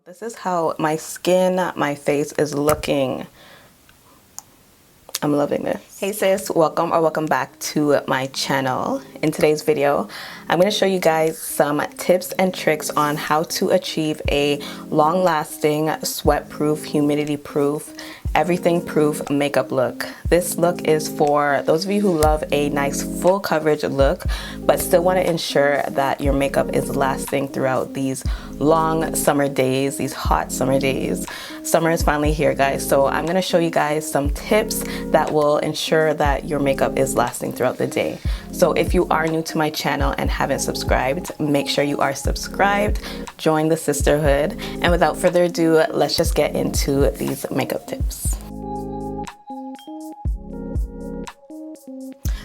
This is how my skin, my face is looking. I'm loving this. Hey sis, welcome or welcome back to my channel. In today's video, I'm going to show you guys some tips and tricks on how to achieve a long-lasting, sweat-proof, humidity-proof, everything-proof makeup look. This look is for those of you who love a nice full coverage look, but still want to ensure that your makeup is lasting throughout these long summer days, these hot summer days. Summer is finally here, guys, so I'm going to show you guys some tips that will ensure that your makeup is lasting throughout the day. So if you are new to my channel and haven't subscribed, make sure you are subscribed, join the sisterhood, and without further ado, let's just get into these makeup tips.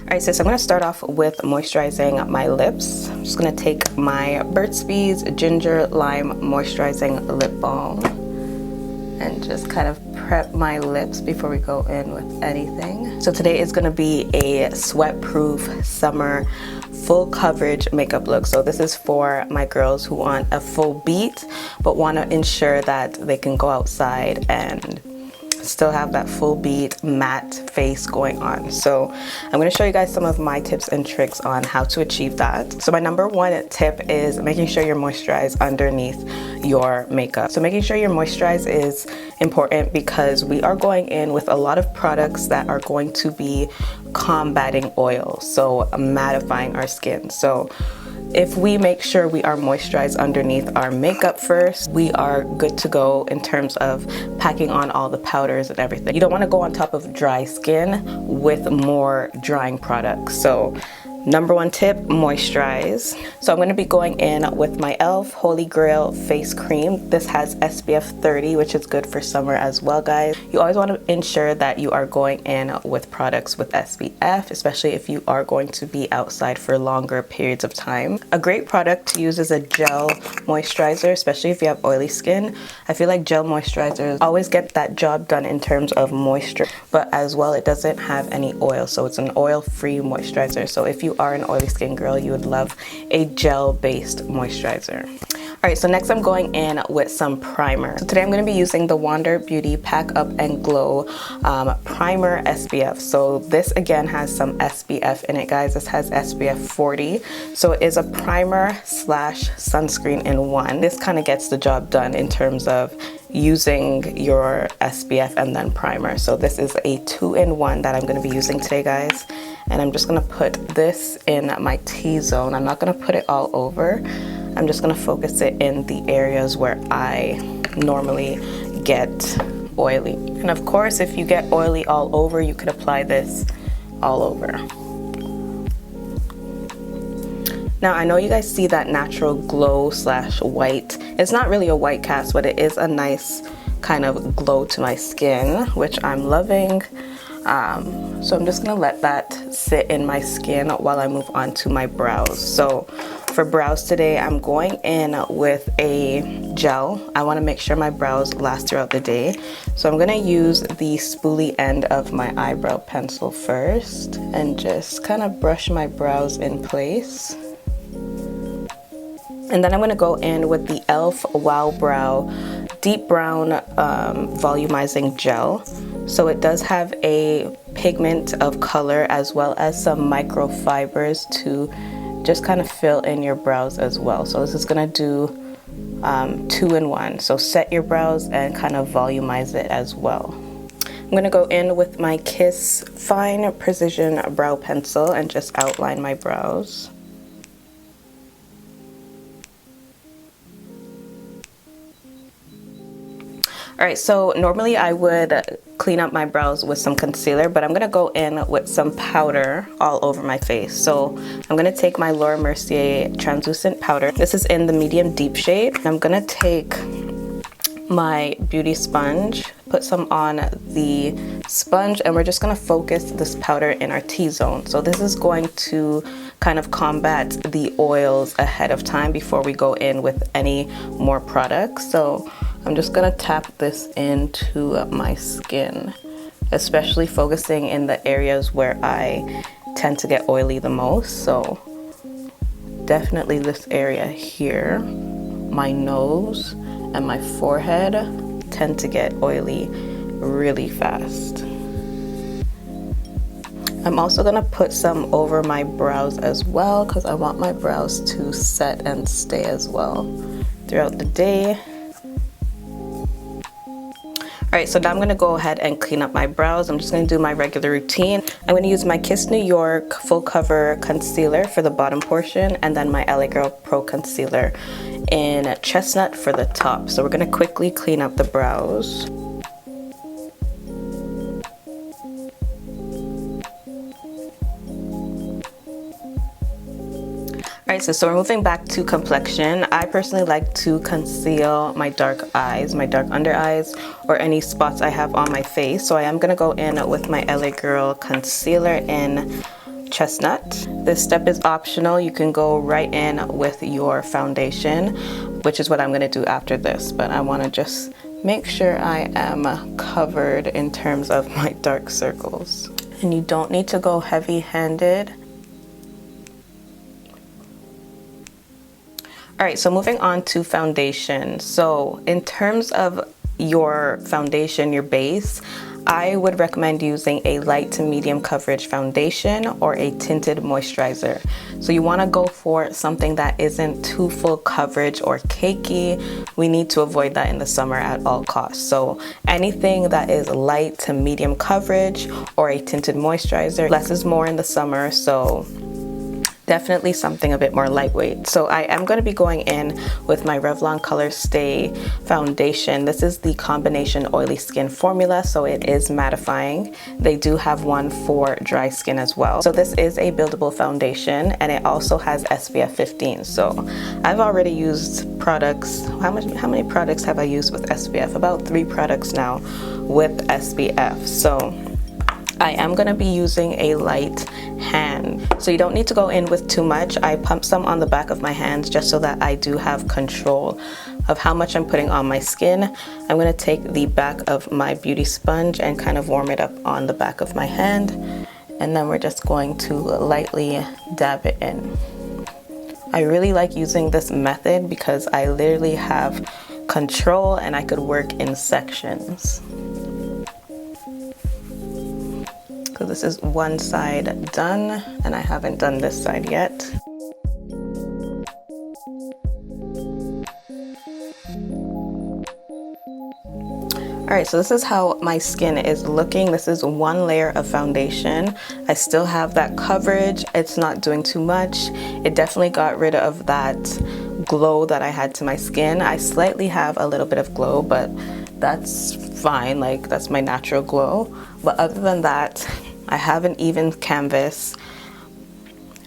Alright, so I'm going to start off with moisturizing my lips. I'm just going to take my Burt's Bees Ginger Lime Moisturizing Lip Balm and just kind of prep my lips before we go in with anything. So today is going to be a sweat-proof summer full coverage makeup look. So this is for my girls who want a full beat but want to ensure that they can go outside and still have that full beat matte face going on. So I'm going to show you guys some of my tips and tricks on how to achieve that. So my number one tip is making sure you're moisturized underneath your makeup. So making sure you're moisturized is important because we are going in with a lot of products that are going to be combating oil, so mattifying our skin. So if we make sure we are moisturized underneath our makeup first, we are good to go in terms of packing on all the powders and everything. You don't want to go on top of dry skin with more drying products. So number one tip, moisturize. So I'm going to be going in with my e.l.f. Holy Grail Face Cream. This has SPF 30, which is good for summer as well, guys. You always want to ensure that you are going in with products with SPF, especially if you are going to be outside for longer periods of time. A great product to use is a gel moisturizer, especially if you have oily skin. I feel like gel moisturizers always get that job done in terms of moisture, but as well it doesn't have any oil, so it's an oil-free moisturizer. So if you are an oily skin girl, you would love a gel-based moisturizer. Alright, so next I'm going in with some primer. So today I'm going to be using the Wander Beauty Pack Up and Glow Primer SPF. So this again has some SPF in it, guys. This has SPF 40. So it is a primer slash sunscreen in one. This kind of gets the job done in terms of using your SPF and then primer. So this is a 2-in-1 that I'm going to be using today, guys. And I'm just going to put this in my T-zone. I'm not going to put it all over. I'm just going to focus it in the areas where I normally get oily. And of course, if you get oily all over, you could apply this all over. Now, I know you guys see that natural glow slash white. It's not really a white cast, but it is a nice kind of glow to my skin, which I'm loving. So I'm just gonna let that sit in my skin while I move on to my brows. So for brows today, I'm going in with a gel. I want to make sure my brows last throughout the day. So I'm gonna use the spoolie end of my eyebrow pencil first and just kind of brush my brows in place. And then I'm going to go in with the e.l.f. Wow Brow Deep Brown Volumizing Gel. So it does have a pigment of color as well as some microfibers to just kind of fill in your brows as well. So this is going to do 2-in-1. So set your brows and kind of volumize it as well. I'm going to go in with my Kiss Fine Precision Brow Pencil and just outline my brows. Alright, so normally I would clean up my brows with some concealer, but I'm going to go in with some powder all over my face. So I'm going to take my Laura Mercier translucent powder. This is in the medium deep shade. I'm going to take my beauty sponge, put some on the sponge, and we're just going to focus this powder in our T-zone. So this is going to kind of combat the oils ahead of time before we go in with any more products. So I'm just gonna tap this into my skin, especially focusing in the areas where I tend to get oily the most. So definitely this area here, my nose, and my forehead tend to get oily really fast. I'm also gonna put some over my brows as well because I want my brows to set and stay as well throughout the day. Alright, so now I'm gonna go ahead and clean up my brows. I'm just gonna do my regular routine. I'm gonna use my Kiss New York Full Cover Concealer for the bottom portion, and then my LA Girl Pro Concealer in Chestnut for the top. So we're gonna quickly clean up the brows. Alright, so we're moving back to complexion. I personally like to conceal my dark eyes, my dark under eyes, or any spots I have on my face. So I am going to go in with my LA Girl Concealer in Chestnut. This step is optional. You can go right in with your foundation, which is what I'm going to do after this. But I want to just make sure I am covered in terms of my dark circles. And you don't need to go heavy-handed. Alright, so moving on to foundation. So in terms of your foundation, your base, I would recommend using a light to medium coverage foundation or a tinted moisturizer. So you want to go for something that isn't too full coverage or cakey. We need to avoid that in the summer at all costs. So anything that is light to medium coverage or a tinted moisturizer. Less is more in the summer, so definitely something a bit more lightweight. So I am going to be going in with my Revlon Colorstay foundation. This is the combination oily skin formula, so it is mattifying. They do have one for dry skin as well. So this is a buildable foundation, and it also has SPF 15. So I've already used products. How many products have I used with SPF? About 3 products now with SPF. So I am going to be using a light hand. So you don't need to go in with too much. I pump some on the back of my hands just so that I do have control of how much I'm putting on my skin. I'm going to take the back of my beauty sponge and kind of warm it up on the back of my hand. And then we're just going to lightly dab it in. I really like using this method because I literally have control and I could work in sections. So this is one side done, and I haven't done this side yet. Alright, so this is how my skin is looking. This is one layer of foundation. I still have that coverage. It's not doing too much. It definitely got rid of that glow that I had to my skin. I slightly have a little bit of glow, but that's fine. Like, that's my natural glow. But other than that, I have an even canvas.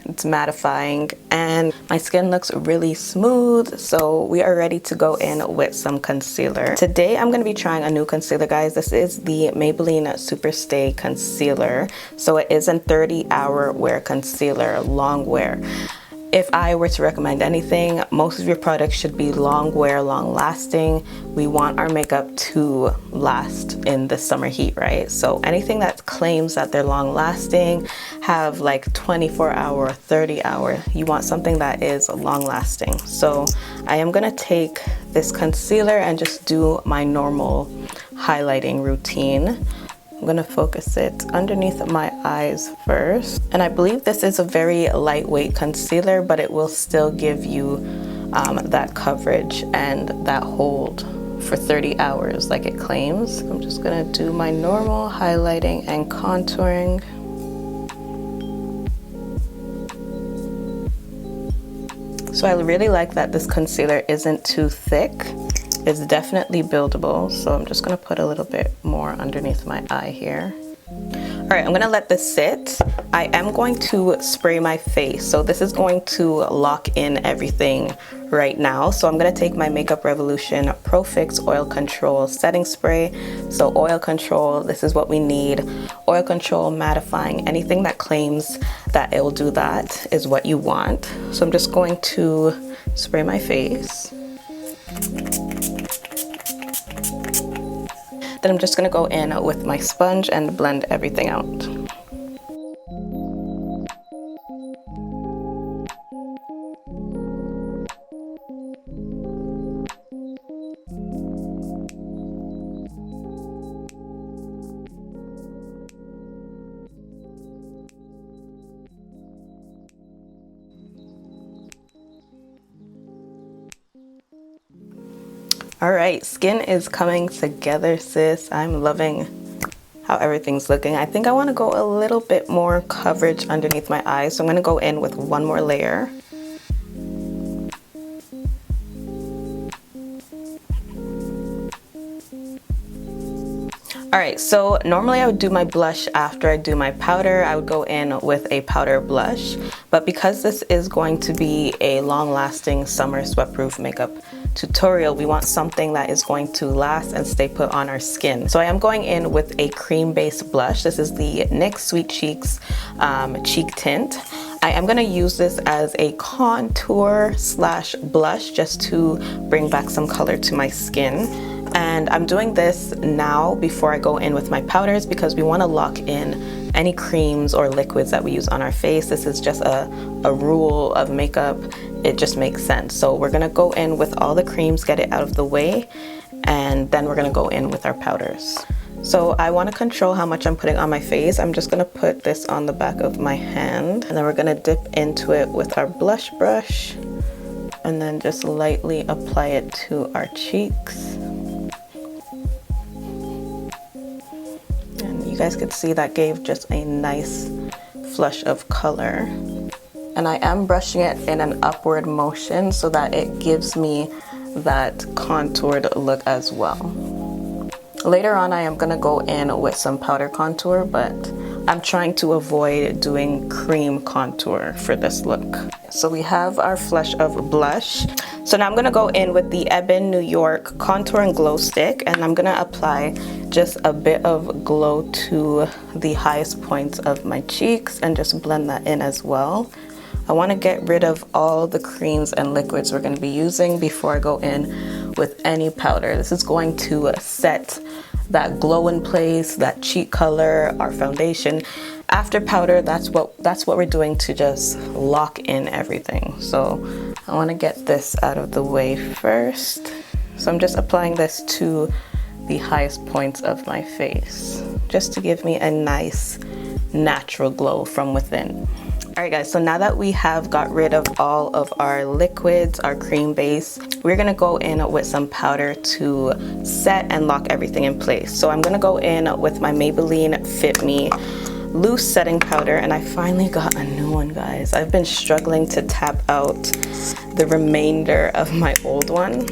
It's mattifying and my skin looks really smooth, so we are ready to go in with some concealer. Today I'm going to be trying a new concealer, guys. This is the Maybelline Superstay Concealer. So it is a 30-hour wear concealer, long wear. If I were to recommend anything, most of your products should be long wear, long lasting. We want our makeup to last in the summer heat, right? So anything that claims that they're long lasting, have like 24-hour, 30-hour, you want something that is long lasting. So I am gonna take this concealer and just do my normal highlighting routine. I'm gonna focus it underneath my eyes first. And I believe this is a very lightweight concealer, but it will still give you that coverage and that hold for 30 hours like it claims. I'm just gonna do my normal highlighting and contouring. So I really like that this concealer isn't too thick. It's definitely buildable, so I'm just gonna put a little bit more underneath my eye here. All right, I'm gonna let this sit. I am going to spray my face. So this is going to lock in everything right now. So I'm gonna take my Makeup Revolution Pro Fix Oil Control Setting Spray. So oil control, this is what we need. Oil control, mattifying, anything that claims that it will do that is what you want. So I'm just going to spray my face. Then I'm just gonna go in with my sponge and blend everything out. All right, skin is coming together, sis. I'm loving how everything's looking. I think I want to go a little bit more coverage underneath my eyes, so I'm going to go in with one more layer. All right, so normally I would do my blush after I do my powder. I would go in with a powder blush, but because this is going to be a long-lasting summer sweat-proof makeup tutorial, we want something that is going to last and stay put on our skin. So I am going in with a cream-based blush. This is the NYX Sweet Cheeks Cheek Tint. I am gonna use this as a contour slash blush just to bring back some color to my skin. And I'm doing this now before I go in with my powders because we want to lock in any creams or liquids that we use on our face. This is just a rule of makeup. It just makes sense. So we're going to go in with all the creams, get it out of the way, and then we're going to go in with our powders. So I want to control how much I'm putting on my face. I'm just going to put this on the back of my hand, and then we're going to dip into it with our blush brush and then just lightly apply it to our cheeks. You guys could see that gave just a nice flush of color. And I am brushing it in an upward motion so that it gives me that contoured look as well. Later on, I am gonna go in with some powder contour, but I'm trying to avoid doing cream contour for this look. So we have our flush of blush. So now I'm gonna go in with the Ebin New York Contour and Glow Stick, and I'm gonna apply just a bit of glow to the highest points of my cheeks and just blend that in as well. I wanna get rid of all the creams and liquids we're gonna be using before I go in with any powder. This is going to set that glow in place, that cheek color, our foundation. After powder, that's what we're doing to just lock in everything. So I want to get this out of the way first. So I'm just applying this to the highest points of my face, just to give me a nice natural glow from within. All right guys, so now that we have got rid of all of our liquids, our cream base, we're gonna go in with some powder to set and lock everything in place. So I'm gonna go in with my Maybelline Fit Me loose setting powder, and I finally got a new one, guys. I've been struggling to tap out the remainder of my old one.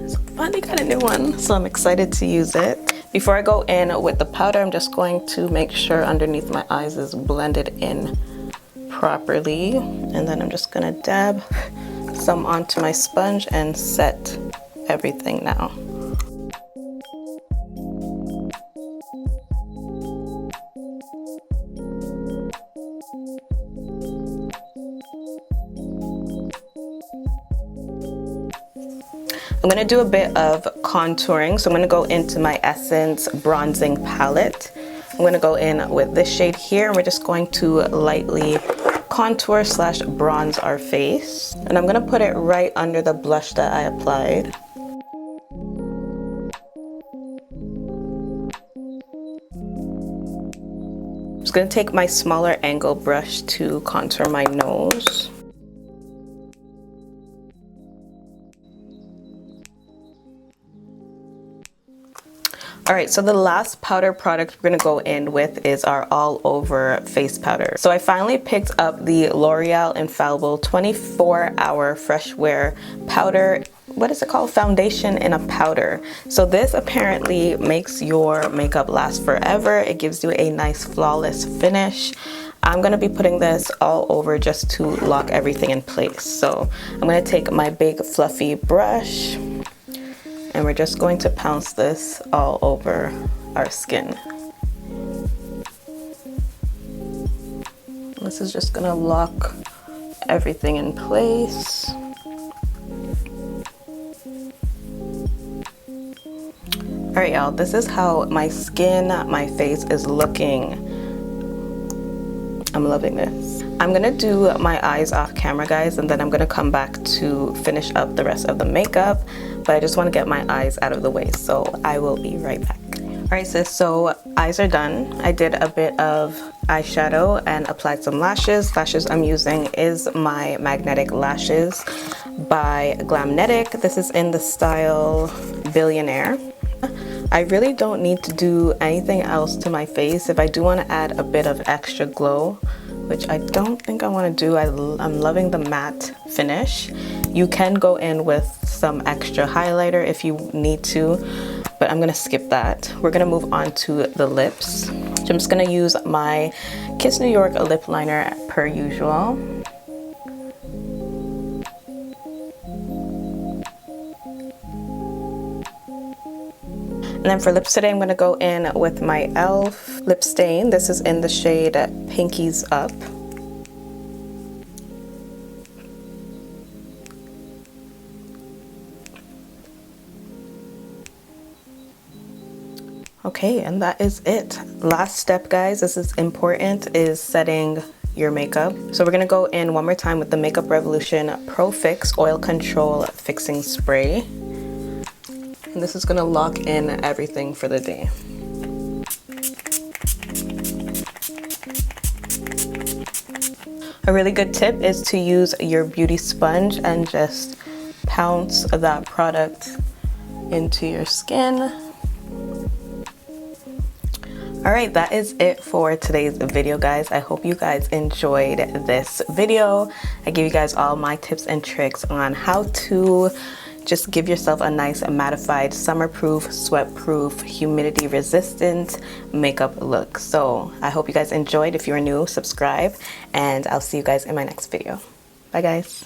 So I finally got a new one, so I'm excited to use it. Before I go in with the powder, I'm just going to make sure underneath my eyes is blended in properly, and then I'm just gonna dab some onto my sponge and set everything now. I'm gonna do a bit of contouring, so I'm gonna go into my Essence bronzing palette. I'm gonna go in with this shade here, and we're just going to lightly contour slash bronze our face. And I'm gonna put it right under the blush that I applied. I'm just gonna take my smaller angle brush to contour my nose. All right, so the last powder product we're gonna go in with is our all over face powder. So I finally picked up the L'Oreal Infallible 24-hour fresh wear powder. What is it called? Foundation in a powder. So this apparently makes your makeup last forever. It gives you a nice flawless finish. I'm gonna be putting this all over just to lock everything in place. So I'm gonna take my big fluffy brush, and we're just going to pounce this all over our skin. This is just gonna lock everything in place. All right, y'all, this is how my skin, my face is looking. I'm loving this. I'm gonna do my eyes off camera, guys, and then I'm gonna come back to finish up the rest of the makeup, but I just wanna get my eyes out of the way, so I will be right back. All right, sis, so eyes are done. I did a bit of eyeshadow and applied some lashes. Lashes I'm using is my magnetic lashes. by Glamnetic. This is in the style Billionaire. I really don't need to do anything else to my face. If I do want to add a bit of extra glow, which I don't think I want to do, I'm loving the matte finish. You can go in with some extra highlighter if you need to, but I'm gonna skip that. We're gonna move on to the lips. So I'm just gonna use my Kiss New York lip liner per usual. And then for lips today, I'm gonna go in with my e.l.f. lip stain. This is in the shade Pinkies Up. Okay, and that is it. Last step, guys, this is important, is setting your makeup. So we're gonna go in one more time with the Makeup Revolution Pro Fix Oil Control Fixing Spray. And this is gonna lock in everything for the day. A really good tip is to use your beauty sponge and just pounce that product into your skin. Alright, that is it for today's video, guys. I hope you guys enjoyed this video. I gave you guys all my tips and tricks on how to just give yourself a nice mattified, summer-proof, sweat-proof, humidity-resistant makeup look. So I hope you guys enjoyed. If you're new, subscribe, and I'll see you guys in my next video. Bye, guys.